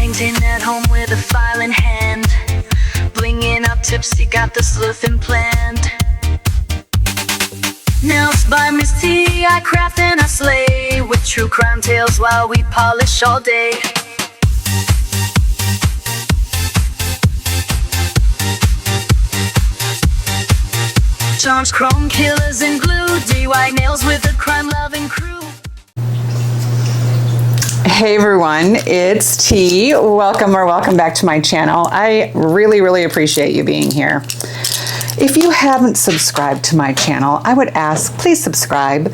painting at home with a file in hand, blinging up tipsy, got the sleuthing planned. Nails by Misty, I craft and I slay, with true crime tales while we polish all day. Charms, chrome killers and glue, DIY nails with a crime-loving crew. Hey everyone, it's T. Welcome back to my channel. I really appreciate you being here. If you haven't subscribed to my channel, I would ask, please subscribe.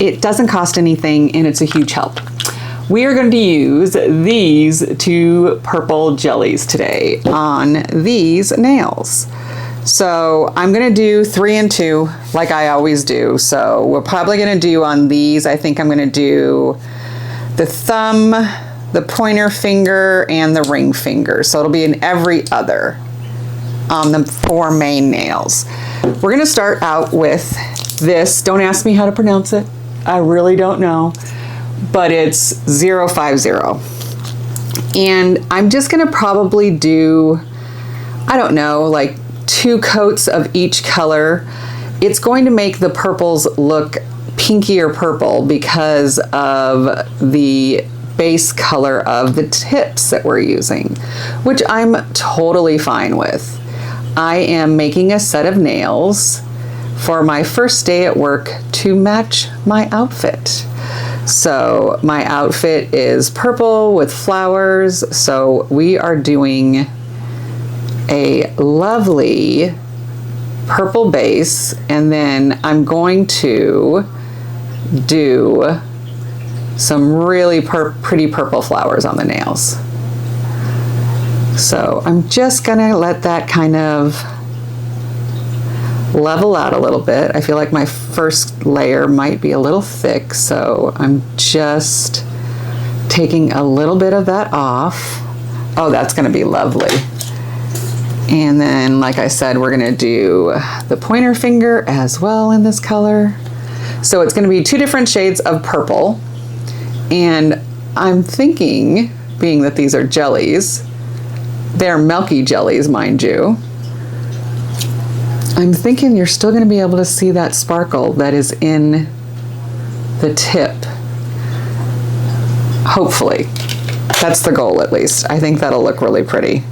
It doesn't cost anything and it's a huge help. We are going to use these two purple jellies today on these nails. So I'm going to do 3 and 2 like I always do. So we're probably going to do on these, I think I'm going to do the thumb, the pointer finger, and the ring finger. So it'll be in every other on the 4 main nails. We're gonna start out with this. Don't ask me how to pronounce it. I really don't know, but it's 050. And I'm just gonna probably do, I don't know, like 2 coats of each color. It's going to make the purples look pinkier purple because of the base color of the tips that we're using, which I'm totally fine with. I am making a set of nails for my first day at work to match my outfit. So my outfit is purple with flowers, so we are doing a lovely purple base, and then I'm going to do some really pretty purple flowers on the nails. So I'm just gonna let that kind of level out a little bit. I feel like my first layer might be a little thick, so I'm just taking a little bit of that off. Oh, that's gonna be lovely. And then, like I said, we're gonna do the pointer finger as well in this color. So it's gonna be 2 different shades of purple. And I'm thinking, being that these are jellies, they're milky jellies, mind you, I'm thinking you're still gonna be able to see that sparkle that is in the tip. Hopefully. That's the goal, at least. I think that'll look really pretty.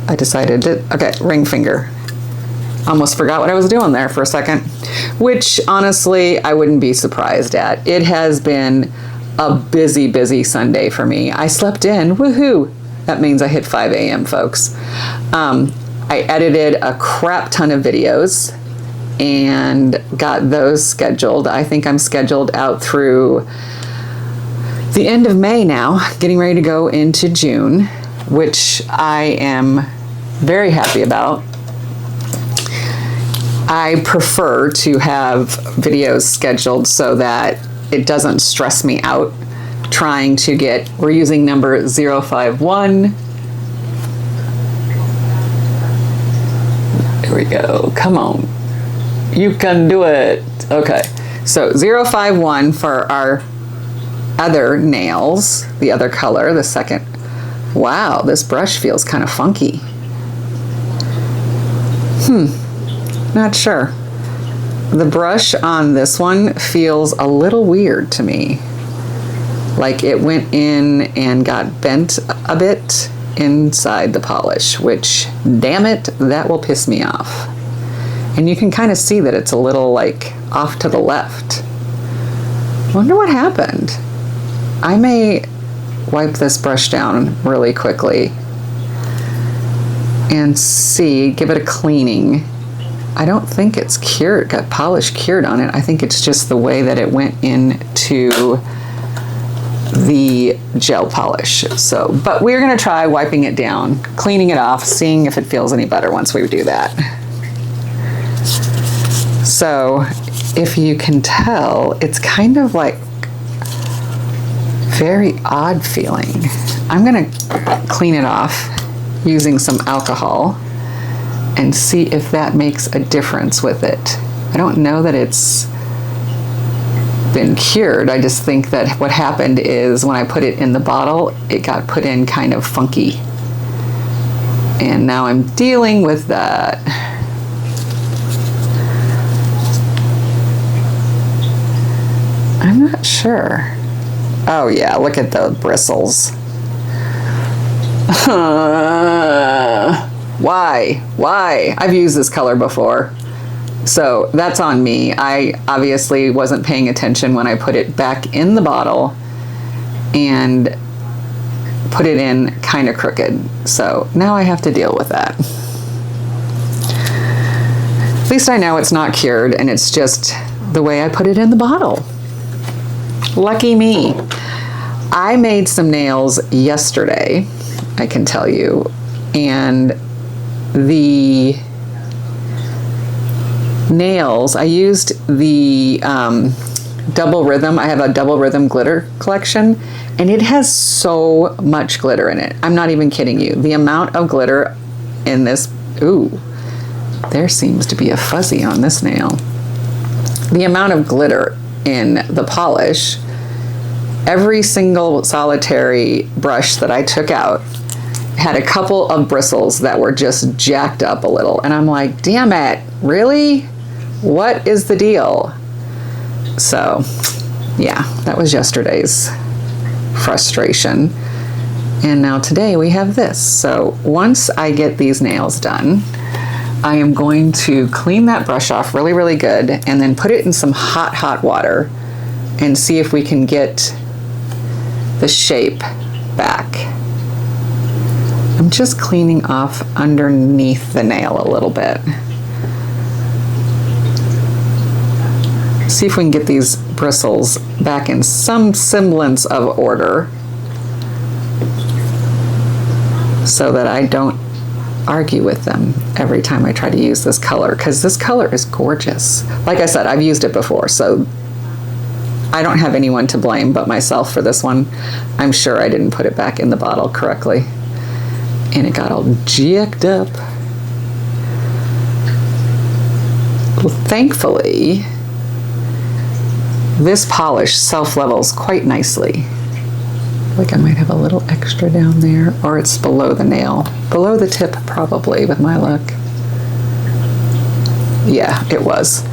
I decided to, okay, ring finger. Almost forgot what I was doing there for a second, which honestly, I wouldn't be surprised at. It has been a busy Sunday for me. I slept in, woohoo. That means I hit 5 a.m. folks. I edited a crap ton of videos and got those scheduled. I think I'm scheduled out through the end of May now, getting ready to go into June, which I am very happy about. I prefer to have videos scheduled so that it doesn't stress me out trying to get, we're using number 051. Here we go, come on. You can do it. Okay, so 051 for our other nails, the other color, the second. Wow, this brush feels kind of funky. Not sure. The brush on this one feels a little weird to me. Like it went in and got bent a bit inside the polish, which, damn it, that will piss me off. And you can kind of see that it's a little like off to the left. Wonder what happened. I may wipe this brush down really quickly and see, give it a cleaning. I don't think it's cured, got polish cured on it. I think it's just the way that it went into the gel polish. So, but we're gonna try wiping it down, cleaning it off, seeing if it feels any better once we do that. So if you can tell, it's kind of like very odd feeling. I'm gonna clean it off using some alcohol and see if that makes a difference with it. I don't know that it's been cured. I just think that what happened is when I put it in the bottle, it got put in kind of funky. And now I'm dealing with that. I'm not sure. Oh yeah, look at the bristles. Why? I've used this color before. So that's on me. I obviously wasn't paying attention when I put it back in the bottle and put it in kind of crooked. So now I have to deal with that. At least I know it's not cured and it's just the way I put it in the bottle. Lucky me. I made some nails yesterday, I can tell you, and the nails, I used the double rhythm. I have a double rhythm glitter collection, and it has so much glitter in it. I'm not even kidding you. The amount of glitter in this, ooh, there seems to be a fuzzy on this nail. The amount of glitter in the polish, every single solitary brush that I took out had a couple of bristles that were just jacked up a little. And I'm like, damn it, really? What is the deal? So yeah, that was yesterday's frustration. And now today we have this. So once I get these nails done, I am going to clean that brush off really, really good and then put it in some hot, hot water and see if we can get the shape back. I'm just cleaning off underneath the nail a little bit. See if we can get these bristles back in some semblance of order so that I don't argue with them every time I try to use this color, because this color is gorgeous. Like I said, I've used it before, so I don't have anyone to blame but myself for this one. I'm sure I didn't put it back in the bottle correctly and it got all jacked up. Well, thankfully, this polish self-levels quite nicely. Like I might have a little extra down there, or it's below the nail. Below the tip probably with my luck. Yeah, it was.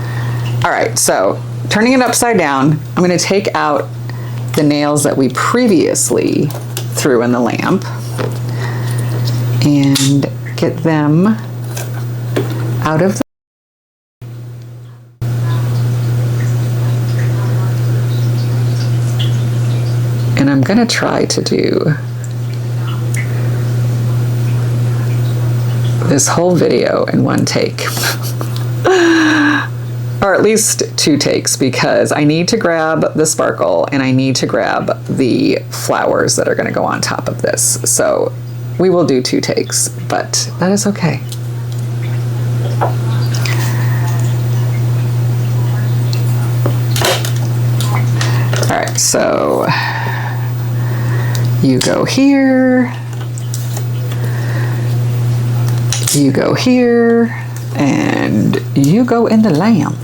All right, so turning it upside down, I'm gonna take out the nails that we previously threw in the lamp and get them out of the and I'm gonna try to do this whole video in one take. Or at least 2 takes, because I need to grab the sparkle and I need to grab the flowers that are gonna go on top of this. So we will do 2 takes, but that is okay. All right, so you go here, you go here, and you go in the lamp.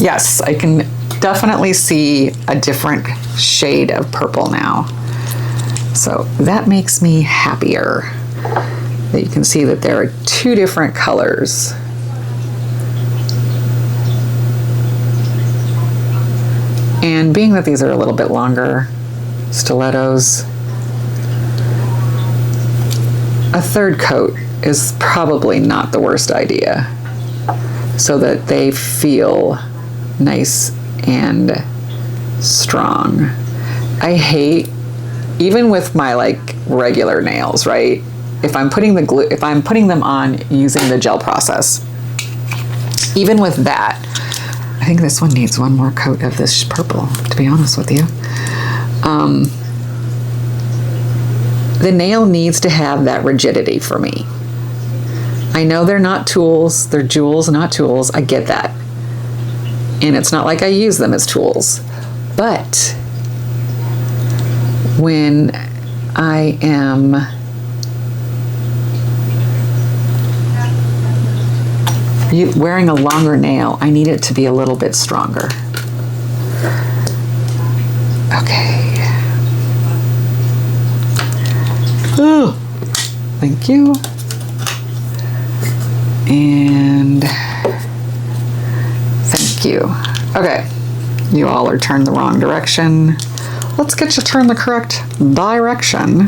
Yes, I can definitely see a different shade of purple now. So that makes me happier that you can see that there are 2 different colors. And being that these are a little bit longer stilettos, a 3rd coat is probably not the worst idea, so that they feel nice and strong. I hate, even with my like regular nails, right? If I'm putting the glue, if I'm putting them on using the gel process, even with that, I think this one needs one more coat of this purple, to be honest with you. The nail needs to have that rigidity for me. I know they're not tools, they're jewels, not tools. I get that. And it's not like I use them as tools. But when I am wearing a longer nail, I need it to be a little bit stronger. Okay. Oh, thank you. And thank you. Okay, you all are turned the wrong direction. Let's get you turned the correct direction,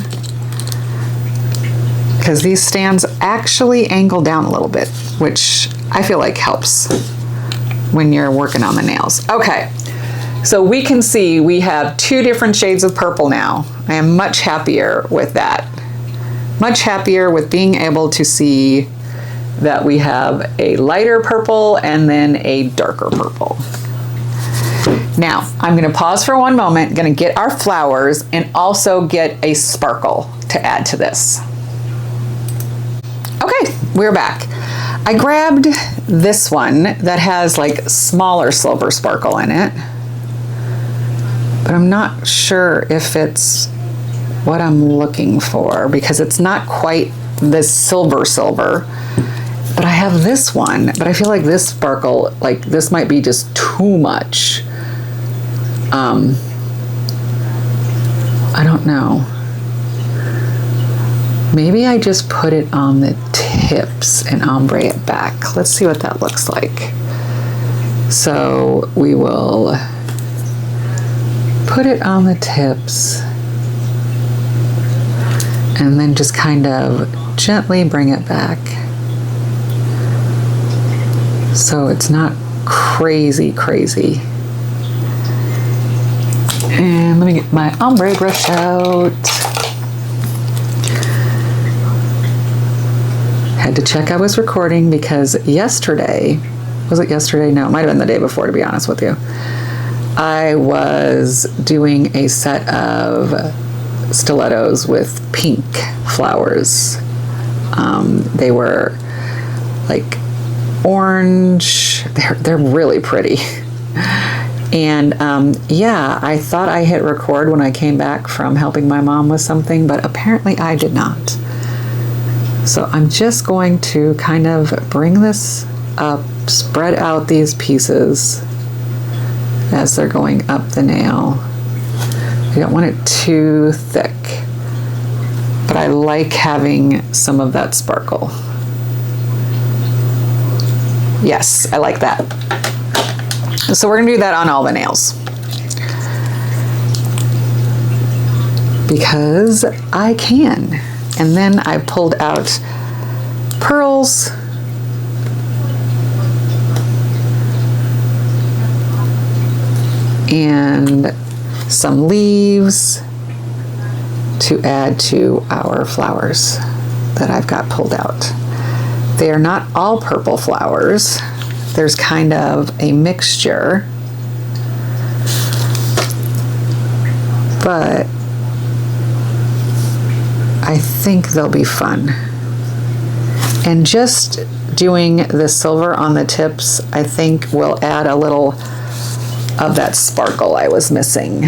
because these stands actually angle down a little bit, which I feel like helps when you're working on the nails. Okay, so we can see we have 2 different shades of purple now. I am much happier with that. Much happier with being able to see that we have a lighter purple and then a darker purple. Now, I'm gonna pause for one moment, gonna get our flowers and also get a sparkle to add to this. Okay, we're back. I grabbed this one that has like smaller silver sparkle in it, but I'm not sure if it's what I'm looking for because it's not quite this silver. But I have this one, but I feel like this sparkle, like this might be just too much. I don't know. Maybe I just put it on the tips and ombre it back. Let's see what that looks like. So we will put it on the tips and then just kind of gently bring it back. So it's not crazy. And let me get my ombre brush out. Had to check I was recording because yesterday, was it yesterday? No, it might have been the day before, to be honest with you. I was doing a set of stilettos with pink flowers. They were like orange. They're really pretty. And yeah, I thought I hit record when I came back from helping my mom with something, but apparently I did not. So I'm just going to kind of bring this up, spread out these pieces as they're going up the nail. I don't want it too thick, but I like having some of that sparkle. Yes, I like that. So we're gonna do that on all the nails. Because I can. And then I pulled out pearls. And some leaves to add to our flowers that I've got pulled out. They are not all purple flowers. There's kind of a mixture, but I think they'll be fun. And just doing the silver on the tips, I think will add a little of that sparkle I was missing.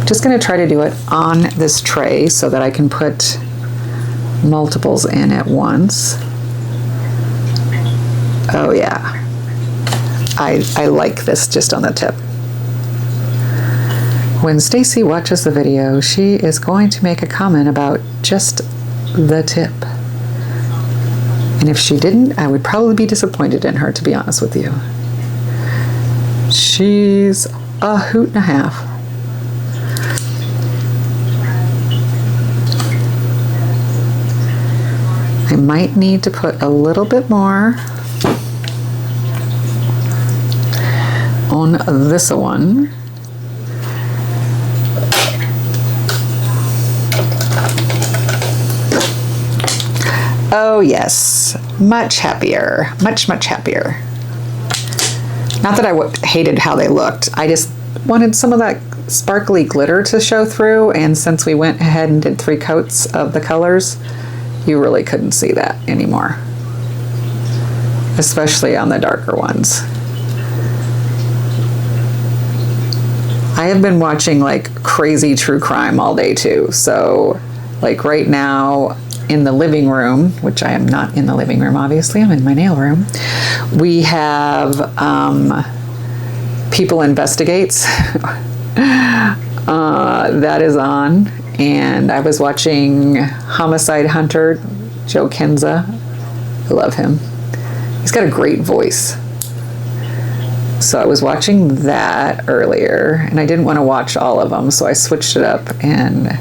Just gonna try to do it on this tray so that I can put multiples in at once. Oh yeah, I like this just on the tip. When Stacy watches the video, she is going to make a comment about just the tip. And if she didn't, I would probably be disappointed in her, to be honest with you. She's a hoot and a half. I might need to put a little bit more on this one. Oh yes, much happier, much happier. Not that I hated how they looked, I just wanted some of that sparkly glitter to show through, and since we went ahead and did 3 coats of the colors, you really couldn't see that anymore, especially on the darker ones. I have been watching like crazy true crime all day too, so like right now in the living room, which I am not in the living room, obviously, I'm in my nail room, we have People Investigates. That is on. And I was watching Homicide Hunter, Joe Kenza. I love him. He's got a great voice. So I was watching that earlier, and I didn't want to watch all of them, so I switched it up and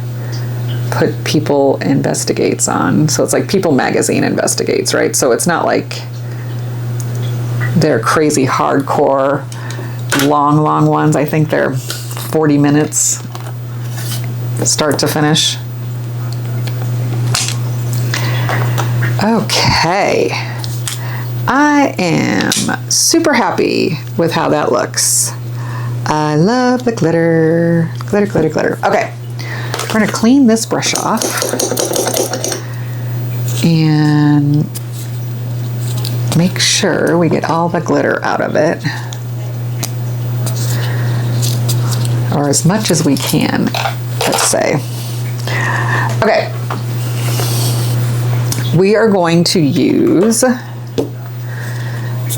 put People Investigates on. So it's like People Magazine Investigates, right? So it's not like they're crazy hardcore, long ones. I think they're 40 minutes, start to finish. Okay. I am super happy with how that looks. I love the glitter. Glitter, glitter, glitter. Okay. We're going to clean this brush off and make sure we get all the glitter out of it. Or as much as we can, let's say. Okay. We are going to use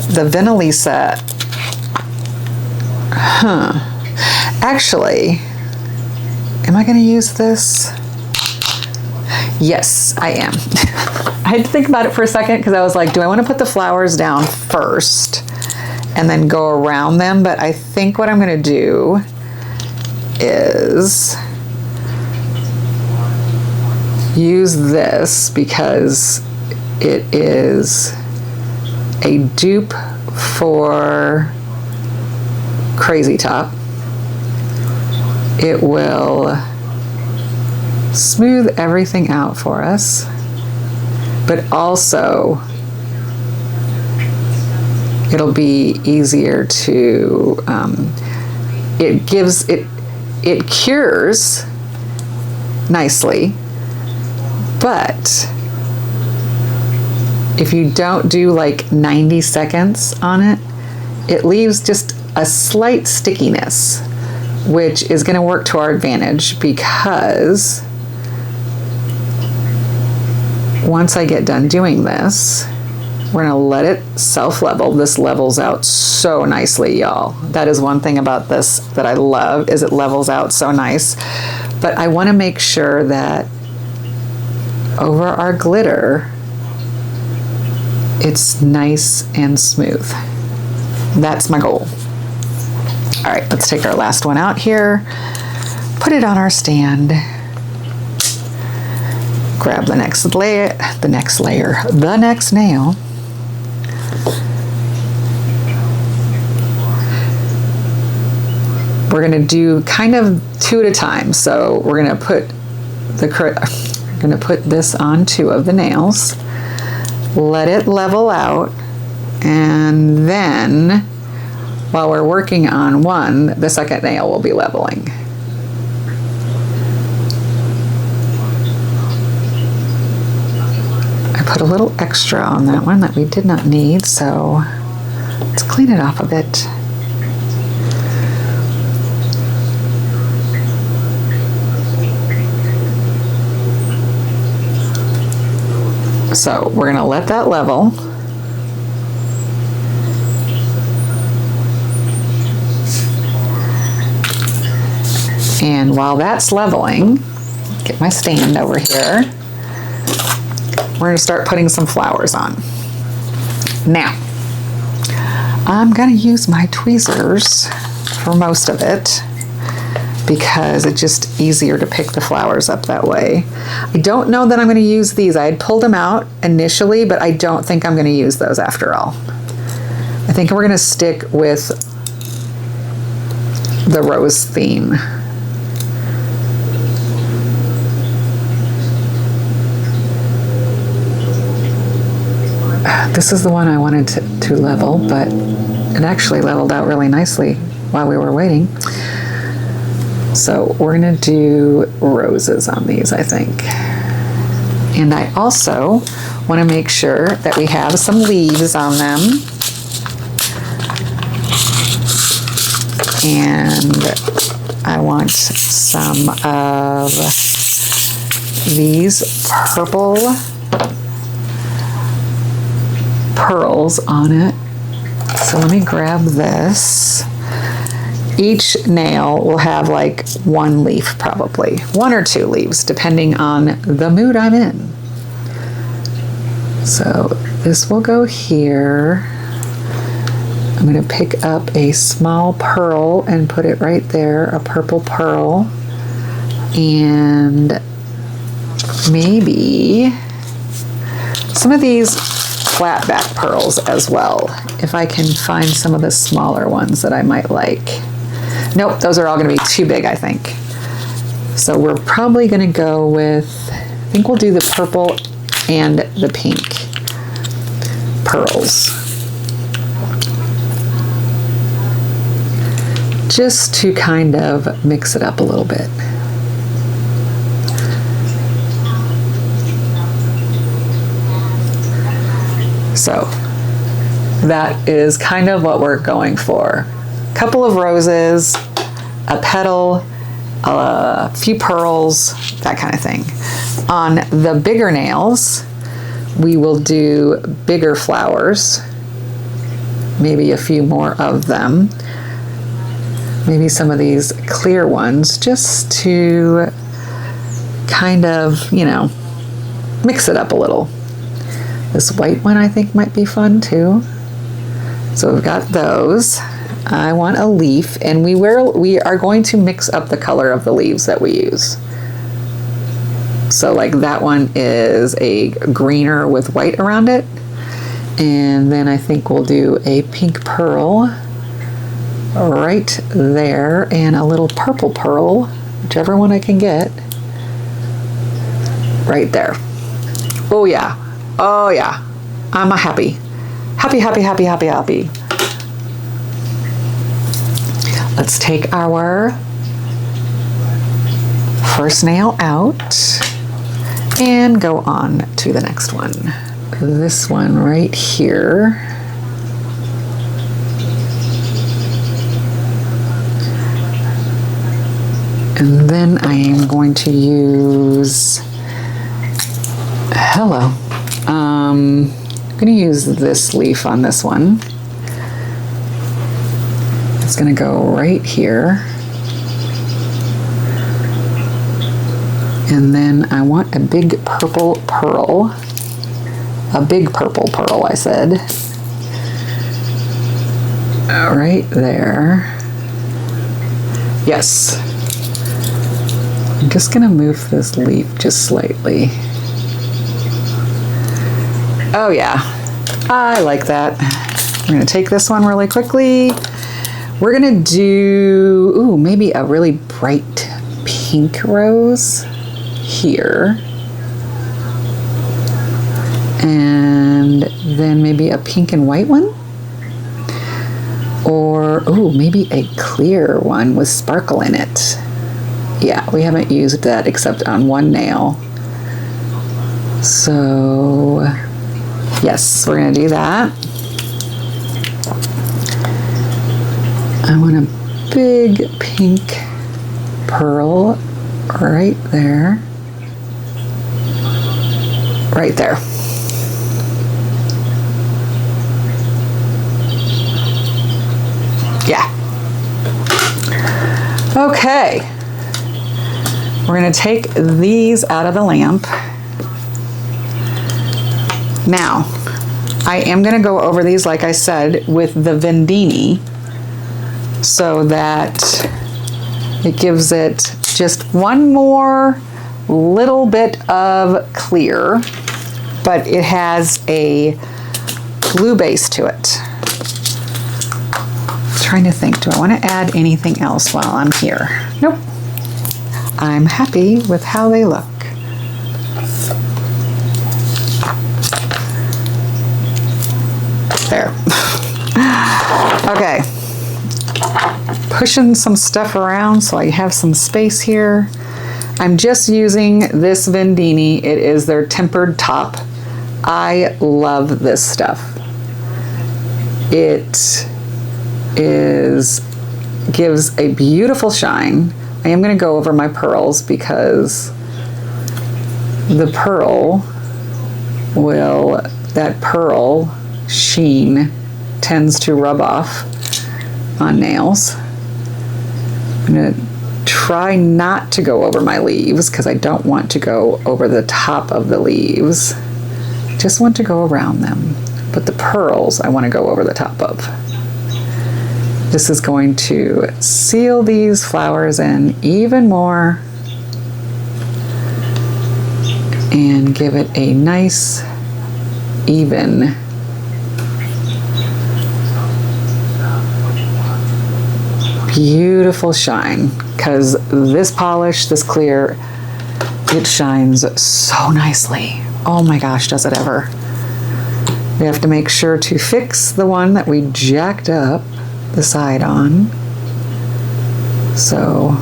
the Vinalisa. Actually, am I going to use this? Yes, I am. I had to think about it for a second because I was like, do I want to put the flowers down first and then go around them? But I think what I'm going to do is use this because it is a dupe for Crazy Top. It will smooth everything out for us, but also it'll be easier to, it cures nicely, but if you don't do like 90 seconds on it, it leaves just a slight stickiness, which is going to work to our advantage because once I get done doing this, we're going to let it self-level. This levels out so nicely, y'all. That is one thing about this that I love, is it levels out so nice. But I want to make sure that over our glitter, it's nice and smooth. That's my goal. All right, let's take our last one out here, put it on our stand, grab the next nail. We're gonna do kind of two at a time. So we're gonna put this on two of the nails, let it level out, and then while we're working on one, the second nail will be leveling. I put a little extra on that one that we did not need, so let's clean it off a bit. So we're going to let that level. And while that's leveling, get my stand over here, we're going to start putting some flowers on. Now, I'm going to use my tweezers for most of it because it's just easier to pick the flowers up that way. I don't know that I'm going to use these. I had pulled them out initially, but I don't think I'm going to use those after all. I think we're going to stick with the rose theme. This is the one I wanted to level, but it actually leveled out really nicely while we were waiting. So we're going to do roses on these, I think. And I also want to make sure that we have some leaves on them. And I want some of these purple pearls on it. So let me grab this. Each nail will have like one leaf, probably one or two leaves, depending on the mood I'm in. So this will go here. I'm going to pick up a small pearl and put it right there, a purple pearl, and maybe some of these flat back pearls as well, if I can find some of the smaller ones that I might like. Nope, those are all going to be too big, I think. So we're probably going to go with, I think we'll do the purple and the pink pearls. Just to kind of mix it up a little bit. So that is kind of what we're going for. A couple of roses, a petal, a few pearls, that kind of thing. On the bigger nails, we will do bigger flowers, maybe a few more of them. Maybe some of these clear ones, just to kind of, you know, mix it up a little. This white one I think might be fun too. So we've got those. I want a leaf, and we are going to mix up the color of the leaves that we use. So like that one is a greener with white around it. And then I think we'll do a pink pearl right there, and a little purple pearl, whichever one I can get, right there. Oh yeah, oh yeah, I'm a happy. Let's take our first nail out and go on to the next one. This one right here. And then I am going to use, I'm going to use this leaf on this one. It's going to go right here. And then I want a big purple pearl. A big purple pearl, I said. Right there. Yes. I'm just going to move this leaf just slightly. Oh yeah, I like that. We're going to take this one really quickly. We're going to do, ooh, maybe a really bright pink rose here. And then maybe a pink and white one. Or, ooh, maybe a clear one with sparkle in it. Yeah, we haven't used that except on one nail. So, yes, we're going to do that. I want a big pink pearl right there. Right there. Yeah. Okay. We're going to take these out of the lamp. Now, I am going to go over these, like I said, with the Vendini, so that it gives it just one more little bit of clear, but it has a glue base to it. Trying to think, do I want to add anything else while I'm here? Nope. I'm happy with how they look. There. Okay. Pushing some stuff around so I have some space here. I'm just using this Vendini. It is their tempered top. I love this stuff. It gives a beautiful shine. I am going to go over my pearls because the pearl that pearl sheen tends to rub off on nails. I'm gonna try not to go over my leaves because I don't want to go over the top of the leaves. Just want to go around them. But the pearls I want to go over the top of. This is going to seal these flowers in even more and give it a nice, even beautiful shine, because this polish, this clear, it shines so nicely. Oh my gosh, does it ever. We have to make sure to fix the one that we jacked up the side on. So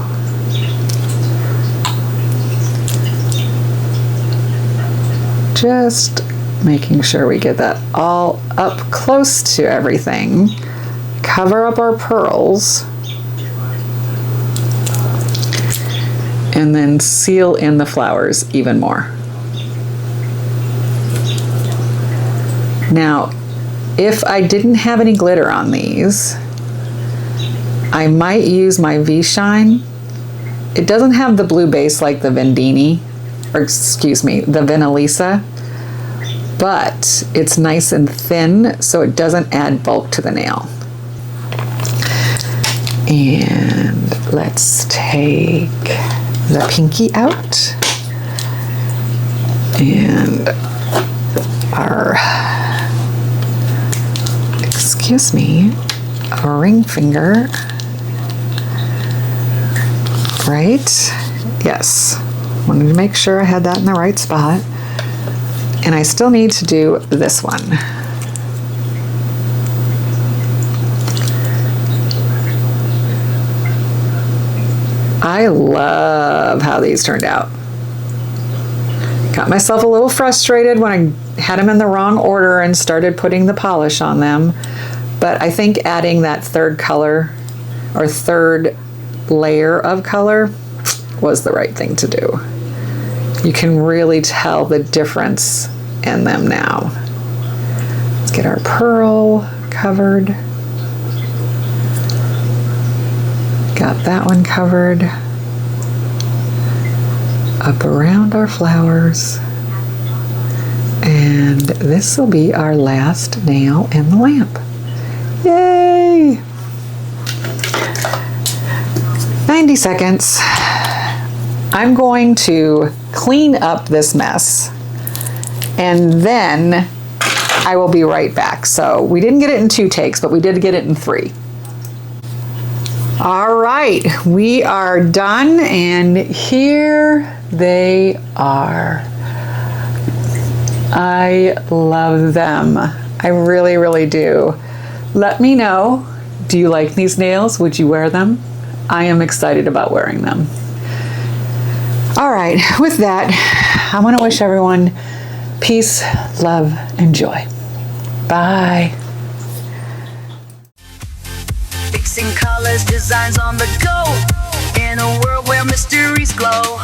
just making sure we get that all up close to everything. Cover up our pearls. And then seal in the flowers even more. Now, if I didn't have any glitter on these, I might use my V-Shine. It doesn't have the blue base like the Vendini, or excuse me, the Venalisa, but it's nice and thin, so it doesn't add bulk to the nail. And let's take the pinky out and our, excuse me, a ring finger, right? Yes, wanted to make sure I had that in the right spot. And I still need to do this one. I love how these turned out. Got myself a little frustrated when I had them in the wrong order and started putting the polish on them. But I think adding that third color or third layer of color was the right thing to do. You can really tell the difference in them now. Let's get our pearl covered. Got that one covered. Up around our flowers. And this will be our last nail in the lamp. Yay! 90 seconds. I'm going to clean up this mess and then I will be right back. So we didn't get it in 2 takes, but we did get it in 3. All right, we are done and here they are. I love them. I really, really do. Let me know, do you like these nails? Would you wear them? I am excited about wearing them. All right, with that, I want to wish everyone peace, love, and joy. Bye. Fixing colors, designs on the go, in a world where mysteries glow.